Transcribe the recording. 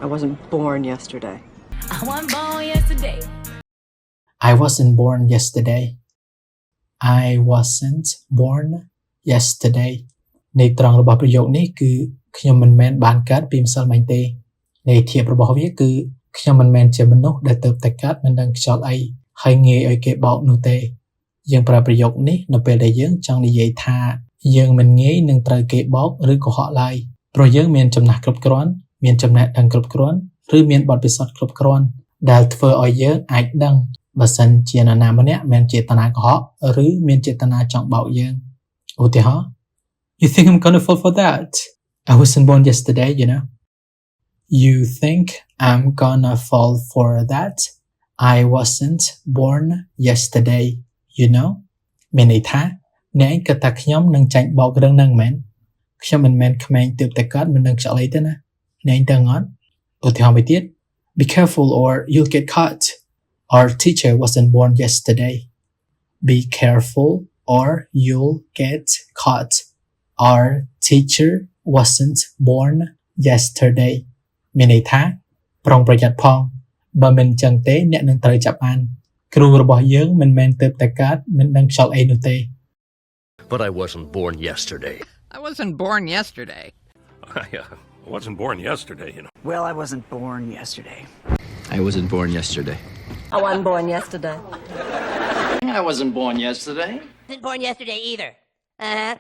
I wasn't born yesterday. I wasn't born yesterday. I wasn't born yesterday. I wasn't born yesterday ន័យត្រង់របស់ប្រយោគនេះគឺខ្ញុំមិនមែនបានកើតពីម្សិលមិញទេន័យធៀបរបស់វាគឺខ្ញុំមិនមែនជាមនុស្សដែលទើបតែកើតមិនដឹងខ្យល់អីហើយងាយឲ្យគេបោកនោះទេយើងប្រើប្រយោគនេះនៅពេលដែលយើងចង់និយាយថាយើងមិនងាយនឹងត្រូវគេបោកឬកុហកឡើយព្រោះយើងមានចំណាស់គ្រប់គ្រាន់មានចំណេះដឹងគ្រប់គ្រាន់ឬមានបទពិសោធន៍គ្រប់គ្រាន់ដែលធ្វើឲ្យយើងអាចដឹងបើសិនជានរណាម្នាក់មានចេតនាកុហកឬមានចេតនាចង់បោកយើងឧទាហរណ៍ You think I'm gonna fall for that? I wasn't born yesterday, you know. You think I'm gonna fall for that? I wasn't born yesterday, you know. មានន័យថាអ្នកឯងគិតថាខ្ញុំនឹងចាញ់បោករឿងហ្នឹងមែនខ្ញុំមិនមែនក្មេងទើបតែកើតមិនដឹងខ្យល់អីទេណាអ្នកឯងដឹងអត់ឧទាហរណ៍មួយទៀត Be careful or you'll get caught. Our teacher wasn't born yesterday. Be careful or you'll get caught. Our teacher wasn't born yesterday. មានន័យថាប្រុងប្រយ័ត្នផងបើមិនចឹងទេអ្នកនឹងត្រូវចាប់បានគ្រូរបស់យើងមិនមែនទើបតែកើតមិនដឹងខ្យល់អីនោះទេ But I wasn't born yesterday. I wasn't born yesterday. I wasn't born yesterday, you know. Well, I wasn't born yesterday. I wasn't born yesterday. I wasn't born yesterday. I wasn't born yesterday. Wasn't born yesterday either. Uh-huh.